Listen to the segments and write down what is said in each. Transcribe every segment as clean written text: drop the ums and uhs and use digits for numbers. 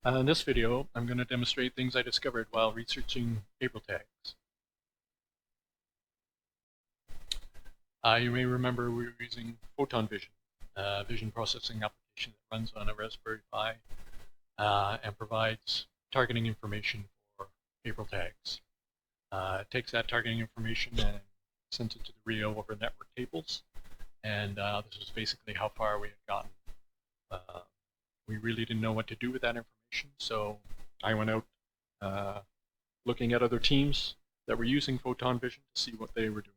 In this video, I'm going to demonstrate things I discovered while researching AprilTags. You may remember we were using photon vision, a vision processing application that runs on a Raspberry Pi and provides targeting information for AprilTags. It takes that targeting information and sends it to the RIO over network tables, and this was basically how far we had gotten. We really didn't know what to do with that information, so I went out looking at other teams that were using photon vision to see what they were doing.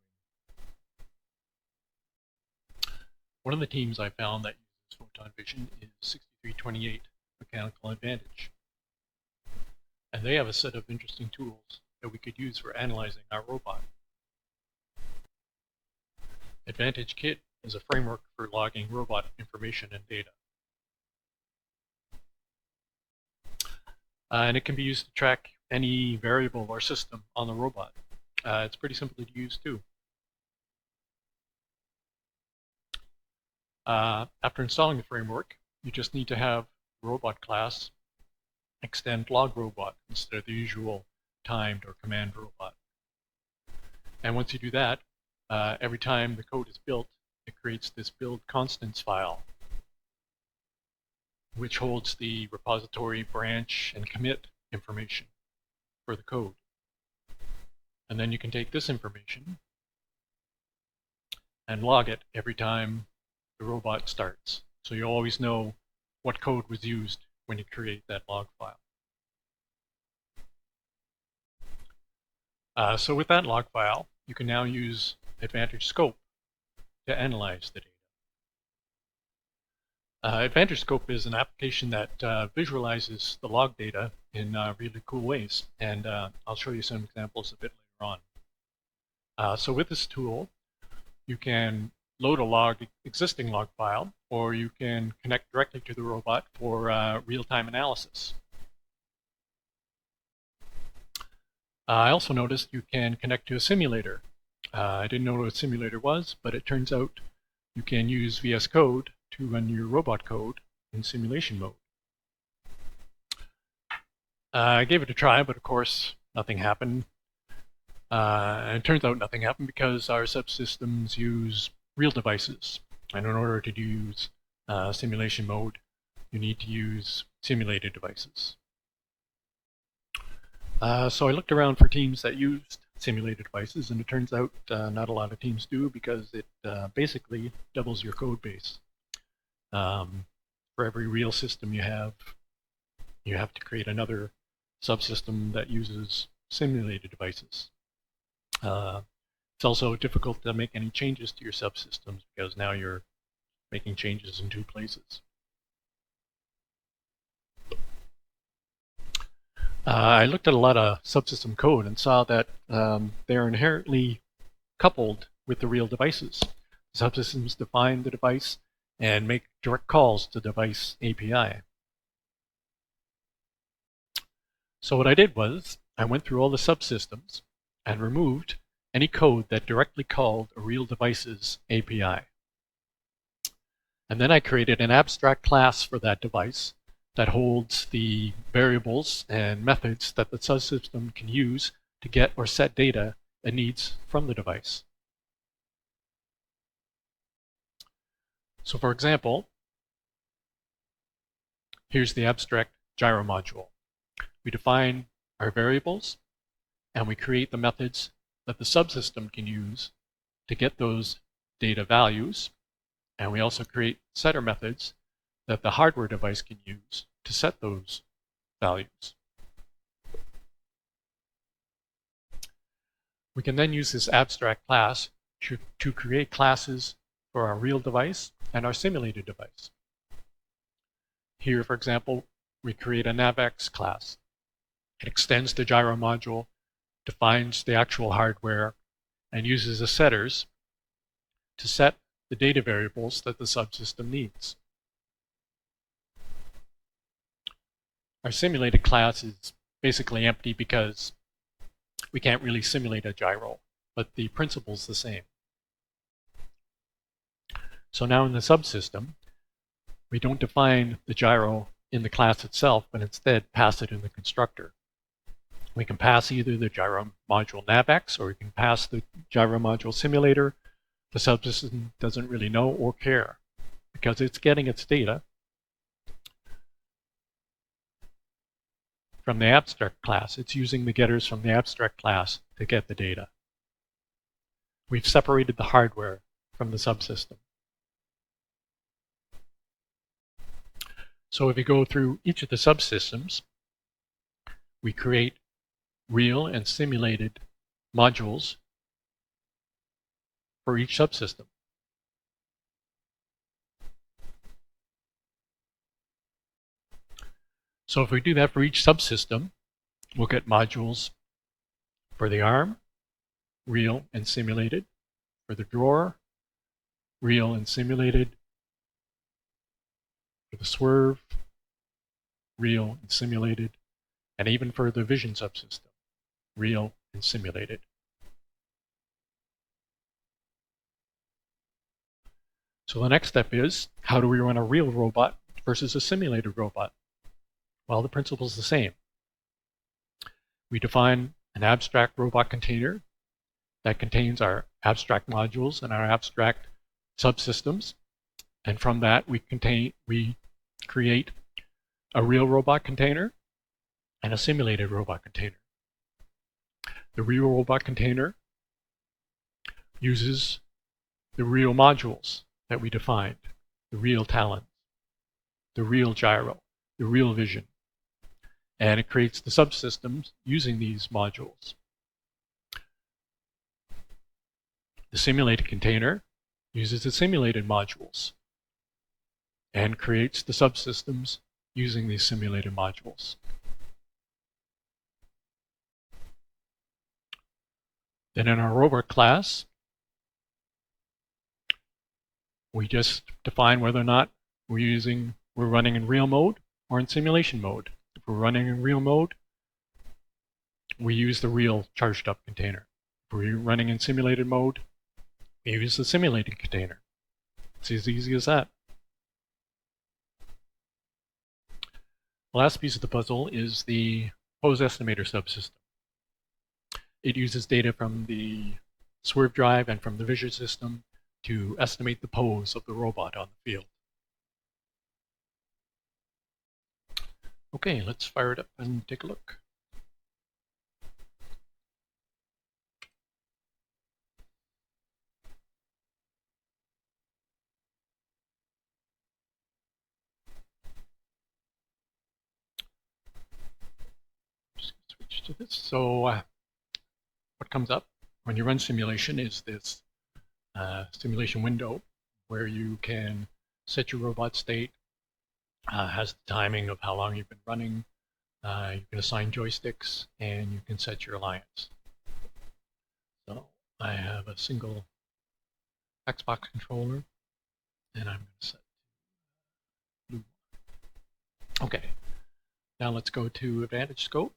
One of the teams I found that uses photon vision is 6328 Mechanical Advantage. And they have a set of interesting tools that we could use for analyzing our robot. AdvantageKit is a framework for logging robot information and data. And it can be used to track any variable or system on the robot. It's pretty simple to use too. After installing the framework, you just need to have robot class extend log robot instead of the usual timed or command robot. And once you do that, every time the code is built, it creates this build constants file, which holds the repository, branch, and commit information for the code. And then you can take this information and log it every time the robot starts. So you always know what code was used when you create that log file. So with that log file, you can now use AdvantageScope to analyze the data. AdvantageScope is an application that visualizes the log data in really cool ways, and I'll show you some examples a bit later on. So with this tool, you can load a existing log file, or you can connect directly to the robot for real-time analysis. I also noticed you can connect to a simulator. I didn't know what a simulator was, but it turns out you can use VS Code to run your robot code in simulation mode. I gave it a try, but of course nothing happened. And it turns out nothing happened because our subsystems use real devices. And in order to use simulation mode, you need to use simulated devices. So I looked around for teams that used simulated devices, and it turns out not a lot of teams do, because it basically doubles your code base. For every real system you have to create another subsystem that uses simulated devices. It's also difficult to make any changes to your subsystems, because now you're making changes in two places. I looked at a lot of subsystem code and saw that they're inherently coupled with the real devices. Subsystems define the device and make direct calls to the device API. So what I did was, I went through all the subsystems and removed any code that directly called a real device's API. And then I created an abstract class for that device that holds the variables and methods that the subsystem can use to get or set data it needs from the device. So for example, here's the abstract gyro module. We define our variables, and we create the methods that the subsystem can use to get those data values. And we also create setter methods that the hardware device can use to set those values. We can then use this abstract class to create classes for our real device and our simulated device. Here, for example, we create a NavX class. It extends the gyro module, defines the actual hardware, and uses the setters to set the data variables that the subsystem needs. Our simulated class is basically empty because we can't really simulate a gyro, but the principle's the same. So now in the subsystem, we don't define the gyro in the class itself, but instead pass it in the constructor. We can pass either the gyro module navx, or we can pass the gyro module simulator. The subsystem doesn't really know or care because it's getting its data from the abstract class. It's using the getters from the abstract class to get the data. We've separated the hardware from the subsystem. So if we go through each of the subsystems, we create real and simulated modules for each subsystem. So if we do that for each subsystem, we'll get modules for the arm, real and simulated, for the drawer, real and simulated, for the swerve, real and simulated, and even for the vision subsystem, real and simulated. So the next step is, how do we run a real robot versus a simulated robot? Well, the principle is the same. We define an abstract robot container that contains our abstract modules and our abstract subsystems. And from that, we create a real robot container and a simulated robot container. The real robot container uses the real modules that we defined, the real talons, the real gyro, the real vision, and it creates the subsystems using these modules. The simulated container uses the simulated modules and creates the subsystems using these simulated modules. Then in our robot class, we just define whether or not we're running in real mode or in simulation mode. If we're running in real mode, we use the real charged up container. If we're running in simulated mode, we use the simulated container. It's as easy as that. The last piece of the puzzle is the pose estimator subsystem. It uses data from the swerve drive and from the vision system to estimate the pose of the robot on the field. Okay, let's fire it up and take a look. Just switch to this. So what comes up when you run simulation is this simulation window where you can set your robot state, has the timing of how long you've been running, you can assign joysticks, and you can set your alliance. So I have a single Xbox controller, and I'm going to set blue. Okay, now let's go to AdvantageScope.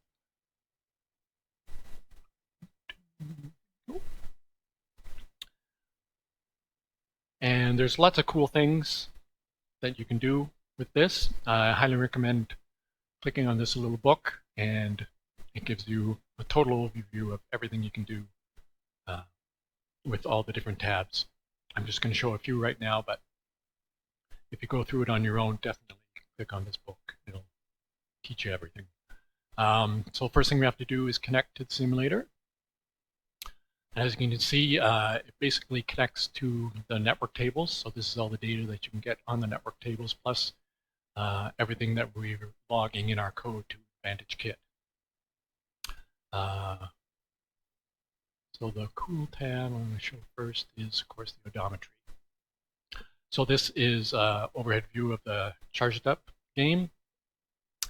And there's lots of cool things that you can do with this. I highly recommend clicking on this little book, and it gives you a total overview of everything you can do with all the different tabs. I'm just going to show a few right now, but if you go through it on your own, definitely click on this book. It'll teach you everything. So first thing we have to do is connect to the simulator. As you can see, it basically connects to the network tables. So this is all the data that you can get on the network tables, plus everything that we're logging in our code to AdvantageKit. So the cool tab I'm going to show first is, of course, the odometry. So this is an overhead view of the charged up game.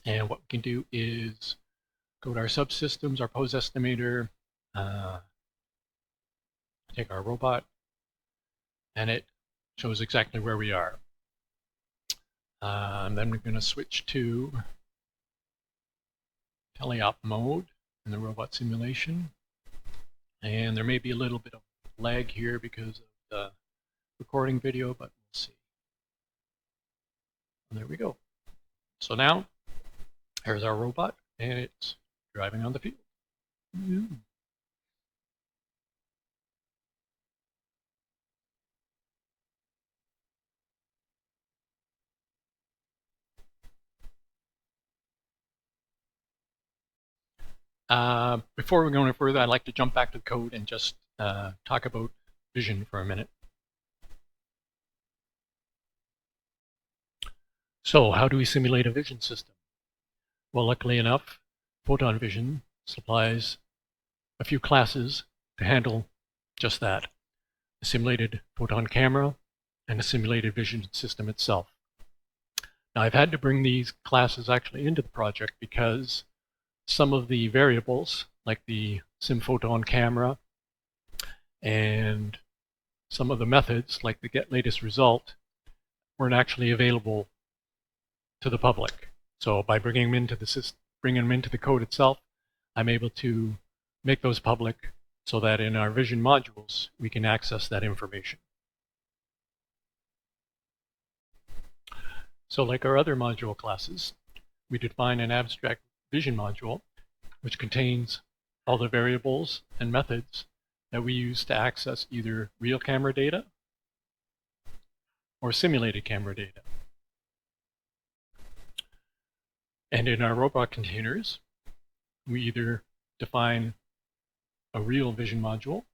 And what we can do is go to our subsystems, our pose estimator, take our robot, and it shows exactly where we are. And then we're going to switch to teleop mode in the robot simulation. And there may be a little bit of lag here because of the recording video, but we'll see. And there we go. So now, here's our robot, and it's driving on the field. Before we go any further, I'd like to jump back to the code and just talk about vision for a minute. So how do we simulate a vision system? Well, luckily enough, Photon Vision supplies a few classes to handle just that. A simulated photon camera and a simulated vision system itself. Now I've had to bring these classes actually into the project because some of the variables, like the SimPhoton camera and some of the methods, like the get latest result, weren't actually available to the public. So by bringing them into the system, bringing them into the code itself, I'm able to make those public so that in our vision modules we can access that information. So like our other module classes, we define an abstract vision module which contains all the variables and methods that we use to access either real camera data or simulated camera data. And in our robot containers, we either define a real vision module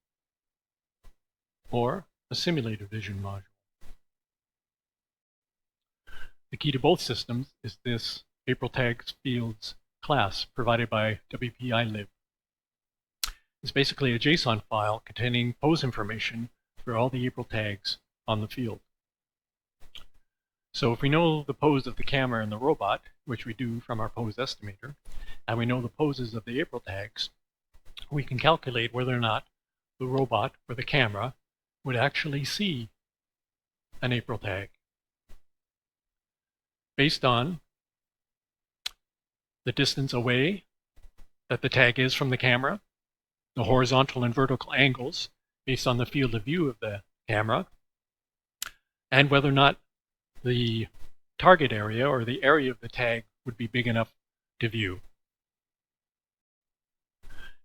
or a simulated vision module. The key to both systems is this AprilTags fields class provided by WPILib. It's basically a JSON file containing pose information for all the AprilTags on the field. So if we know the pose of the camera and the robot, which we do from our pose estimator, and we know the poses of the AprilTags, we can calculate whether or not the robot or the camera would actually see an AprilTag based on the distance away that the tag is from the camera, the horizontal and vertical angles based on the field of view of the camera, and whether or not the target area or the area of the tag would be big enough to view.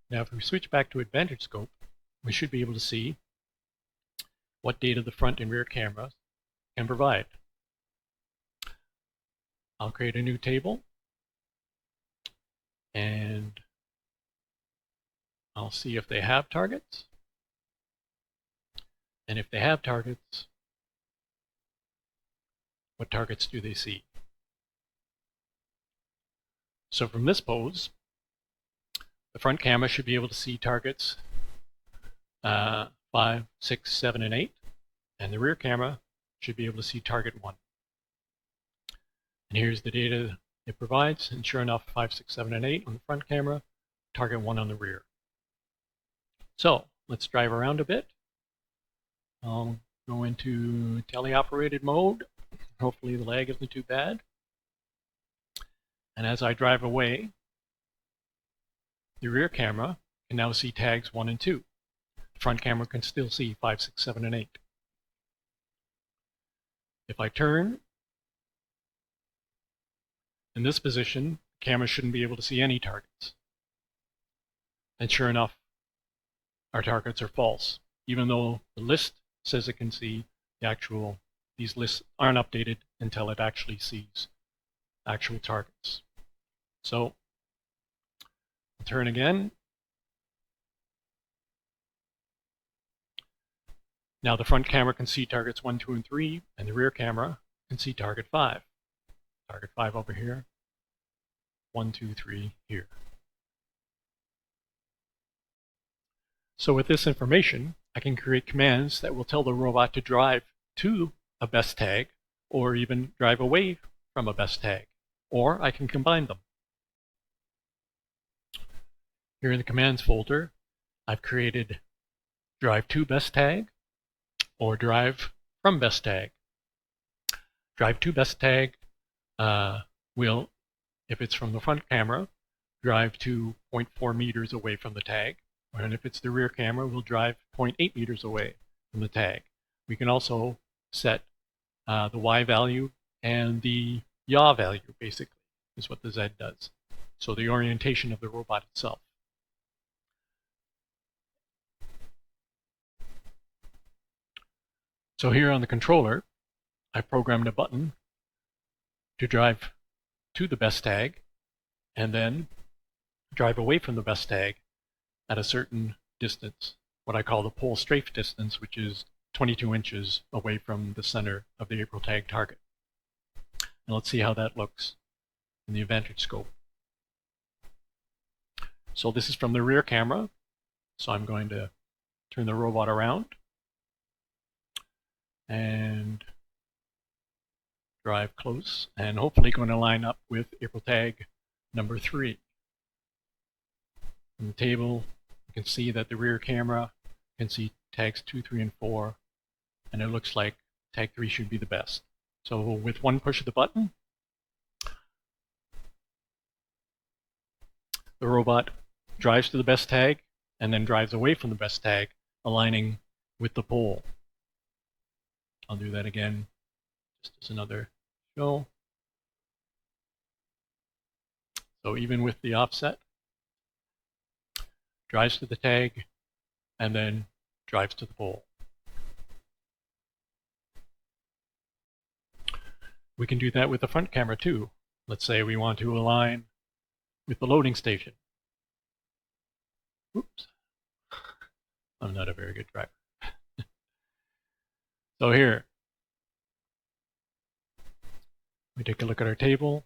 Now if we switch back to AdvantageScope, we should be able to see what data the front and rear cameras can provide. I'll create a new table and I'll see if they have targets. And if they have targets, what targets do they see? So from this pose, the front camera should be able to see targets 5, 6, 7, and 8, and the rear camera should be able to see target 1. And here's the data it provides, and sure enough, 5, 6, 7, and 8 on the front camera, target 1 on the rear. So let's drive around a bit. I'll go into teleoperated mode. Hopefully the lag isn't too bad. And as I drive away, the rear camera can now see tags 1 and 2. The front camera can still see 5, 6, 7, and 8. If I turn in this position, the camera shouldn't be able to see any targets. And sure enough, our targets are false. Even though the list says it can see, these lists aren't updated until it actually sees actual targets. So I'll turn again. Now the front camera can see targets 1, 2, and 3, and the rear camera can see target 5. Target 5 over here, 1, 2, 3 here. So with this information, I can create commands that will tell the robot to drive to a best tag, or even drive away from a best tag, or I can combine them. Here in the commands folder, I've created drive to best tag or drive from best tag. Drive to best tag will, if it's from the front camera, drive to 0.4 meters away from the tag. And if it's the rear camera, we'll drive 0.8 meters away from the tag. We can also set the Y value and the yaw value, basically, is what the Z does. So the orientation of the robot itself. So here on the controller, I programmed a button to drive to the best tag and then drive away from the best tag at a certain distance, what I call the pole strafe distance, which is 22 inches away from the center of the AprilTag target. And let's see how that looks in the AdvantageScope. So this is from the rear camera. So I'm going to turn the robot around and drive close, and hopefully going to line up with AprilTag number 3. On the table, you can see that the rear camera can see tags 2, 3, and 4, and it looks like tag 3 should be the best. So with one push of the button, the robot drives to the best tag and then drives away from the best tag, aligning with the pole. I'll do that again just as another show. So even with the offset, drives to the tag and then drives to the pole. We can do that with the front camera too. Let's say we want to align with the loading station. Oops. I'm not a very good driver. So here, we take a look at our table.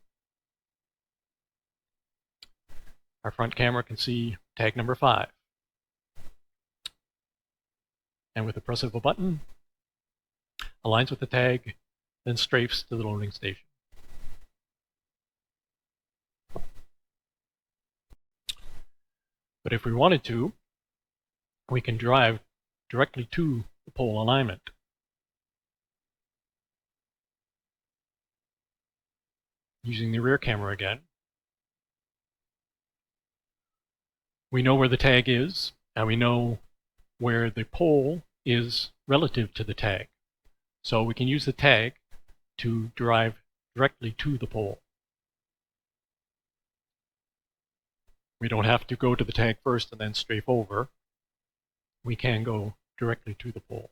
Our front camera can see tag number 5. And with the press of a button, aligns with the tag, then strafes to the loading station. But if we wanted to, we can drive directly to the pole alignment. Using the rear camera again. We know where the tag is, and we know where the pole is relative to the tag. So we can use the tag to drive directly to the pole. We don't have to go to the tag first and then strafe over. We can go directly to the pole.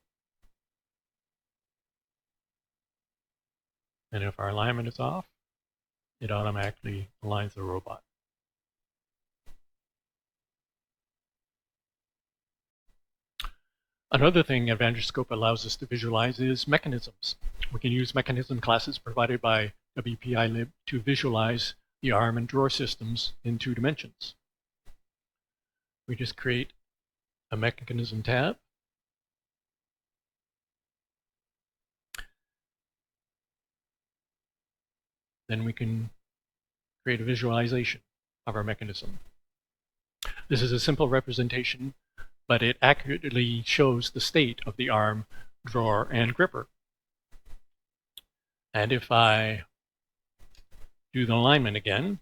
And if our alignment is off, it automatically aligns the robot. Another thing AdvantageScope allows us to visualize is mechanisms. We can use mechanism classes provided by WPILib to visualize the arm and drawer systems in 2 dimensions. We just create a mechanism tab. Then we can create a visualization of our mechanism. This is a simple representation, but it accurately shows the state of the arm, drawer, and gripper. And if I do the alignment again,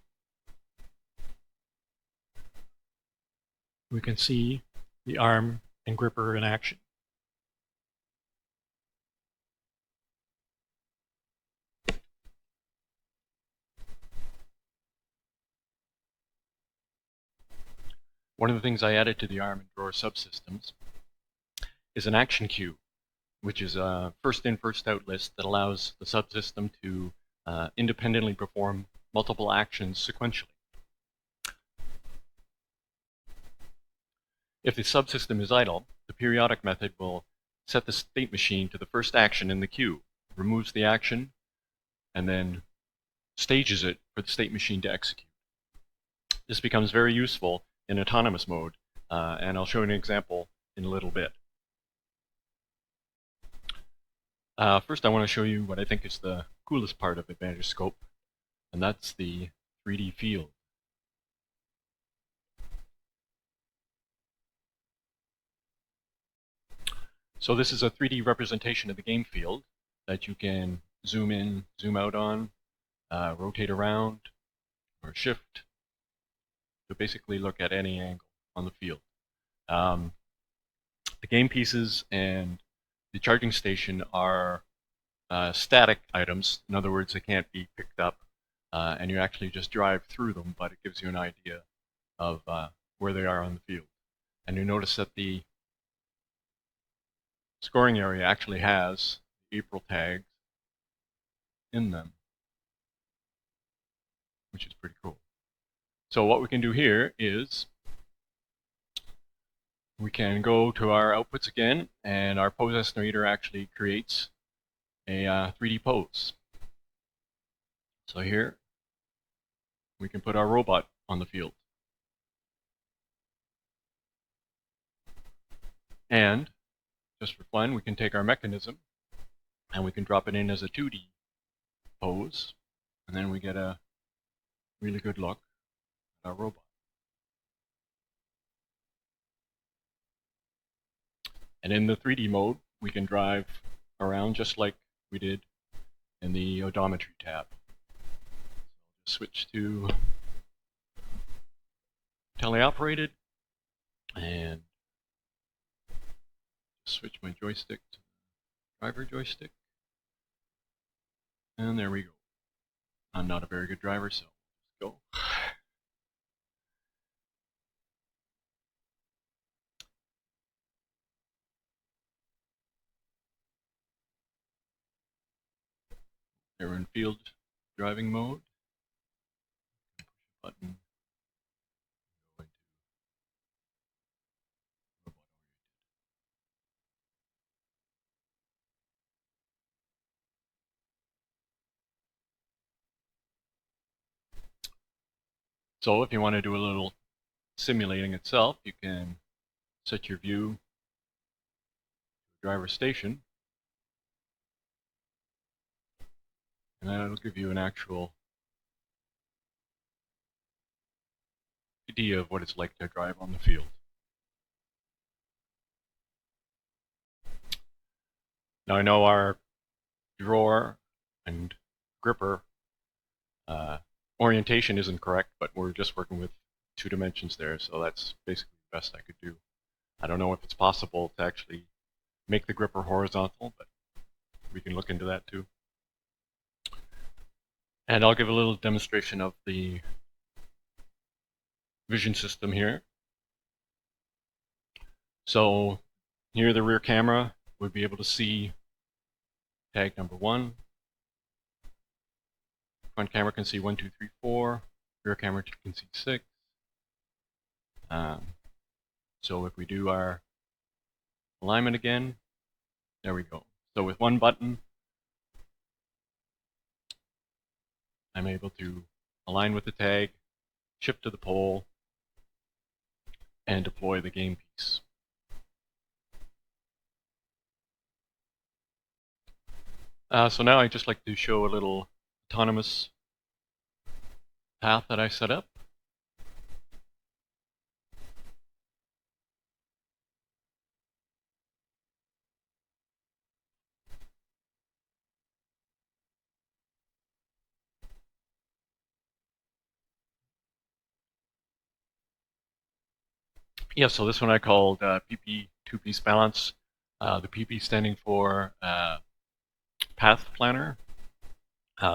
we can see the arm and gripper in action. One of the things I added to the arm and drawer subsystems is an action queue, which is a first in, first out list that allows the subsystem to independently perform multiple actions sequentially. If the subsystem is idle, the periodic method will set the state machine to the first action in the queue, removes the action, and then stages it for the state machine to execute. This becomes very useful in autonomous mode, and I'll show you an example in a little bit. First, I want to show you what I think is the coolest part of AdvantageScope, and that's the 3D field. So this is a 3D representation of the game field that you can zoom in, zoom out on, rotate around, or shift to basically look at any angle on the field. The game pieces and the charging station are static items. In other words, they can't be picked up and you actually just drive through them, but it gives you an idea of where they are on the field. And you notice that the scoring area actually has April tags in them, which is pretty cool. So what we can do here is we can go to our outputs again, and our pose estimator actually creates a 3D pose. So here we can put our robot on the field. And just for fun, we can take our mechanism and we can drop it in as a 2D pose, and then we get a really good look at our robot. And in the 3D mode, we can drive around just like we did in the odometry tab. So switch to teleoperated and switch my joystick to driver joystick. And there we go. I'm not a very good driver, so let's go. We're in field driving mode. Push a button. So if you want to do a little simulating itself, you can set your view to driver station, and that'll give you an actual idea of what it's like to drive on the field. Now I know our drawer and gripper orientation isn't correct, but we're just working with 2 dimensions there, so that's basically the best I could do. I don't know if it's possible to actually make the gripper horizontal, but we can look into that too. And I'll give a little demonstration of the vision system here. So here the rear camera would be able to see tag number 1. Front camera can see 1, 2, 3, 4. Rear camera can see 6. So if we do our alignment again, there we go. So with one button, I'm able to align with the tag, shift to the pole, and deploy the game piece. So now I'd just like to show a little autonomous path that I set up. Yeah, so this one I called PP two-piece balance. The PP standing for path planner.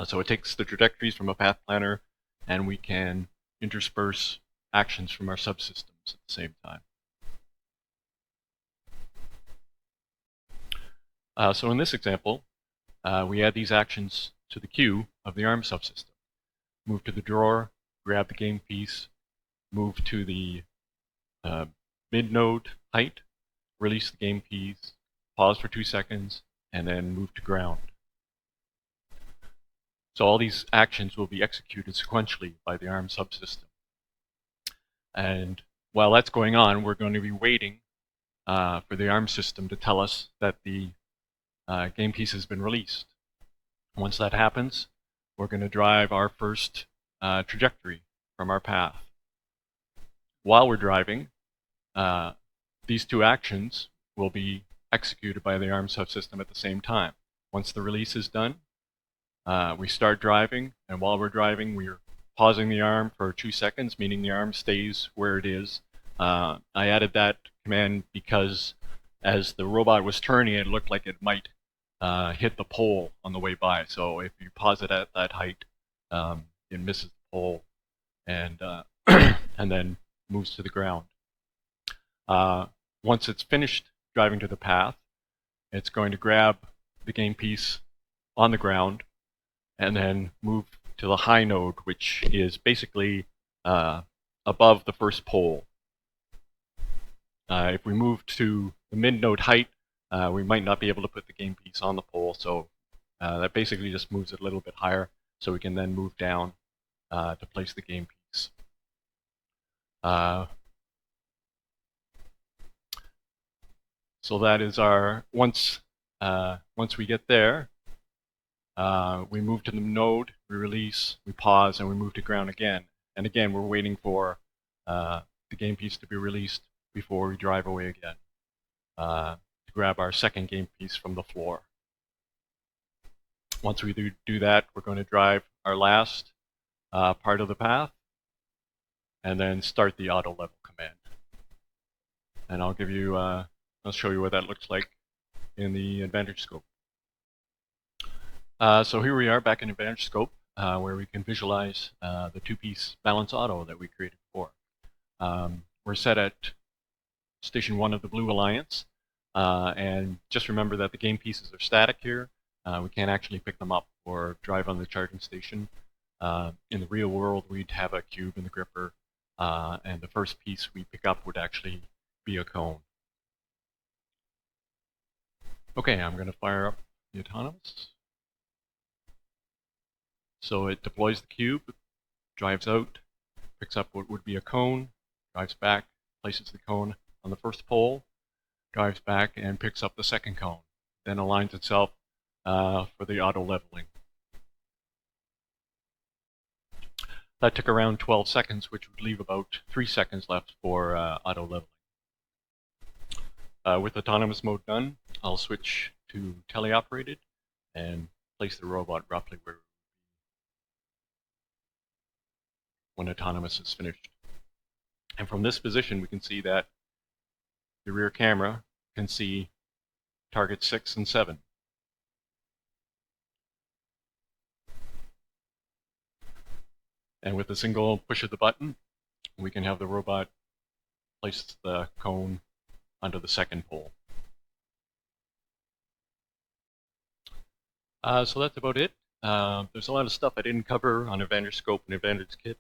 So it takes the trajectories from a path planner, and we can intersperse actions from our subsystems at the same time. So in this example, we add these actions to the queue of the ARM subsystem. Move to the drawer, grab the game piece, move to the mid-node height, release the game piece, pause for 2 seconds, and then move to ground. So all these actions will be executed sequentially by the ARM subsystem. And while that's going on, we're going to be waiting for the ARM system to tell us that the game piece has been released. Once that happens, we're going to drive our first trajectory from our path. While we're driving, these 2 actions will be executed by the ARM subsystem at the same time. Once the release is done, we start driving, and while we're driving, we're pausing the ARM for 2 seconds, meaning the ARM stays where it is. I added that command because as the robot was turning, it looked like it might hit the pole on the way by. So if you pause it at that height, it misses the pole and and then moves to the ground. Once it's finished driving to the path, it's going to grab the game piece on the ground and then move to the high node, which is basically above the first pole. If we move to the mid node height, we might not be able to put the game piece on the pole, so that basically just moves it a little bit higher so we can then move down to place the game piece. So that is our, once we get there, we move to the node, we release, we pause, and we move to ground again. And again, we're waiting for the game piece to be released before we drive away again to grab our second game piece from the floor. Once we do that, we're going to drive our last part of the path and then start the auto level command. And I'll give you, I'll show you what that looks like in the AdvantageScope. So here we are back in AdvantageScope, where we can visualize the two-piece balance auto that we created before. We're set at Station 1 of the Blue Alliance, and just remember that the game pieces are static here. We can't actually pick them up or drive on the charging station. In the real world, we'd have a cube in the gripper, and the first piece we pick up would actually be a cone. Okay, I'm going to fire up the autonomous. So it deploys the cube, drives out, picks up what would be a cone, drives back, places the cone on the first pole, drives back and picks up the second cone, then aligns itself for the auto leveling. That took around 12 seconds, which would leave about 3 seconds left for auto leveling. With autonomous mode done, I'll switch to teleoperated and place the robot roughly where when autonomous is finished. And from this position, we can see that the rear camera can see targets 6 and 7. And with a single push of the button, we can have the robot place the cone onto the second pole. So that's about it. There's a lot of stuff I didn't cover on AdvantageScope and AdvantageKit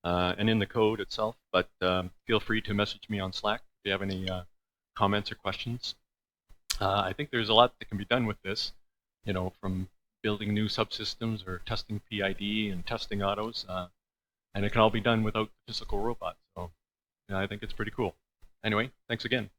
and in the code itself, but feel free to message me on Slack if you have any comments or questions. I think there's a lot that can be done with this, you know, from building new subsystems or testing PID and testing autos, and it can all be done without the physical robot. So I think it's pretty cool. Anyway, thanks again.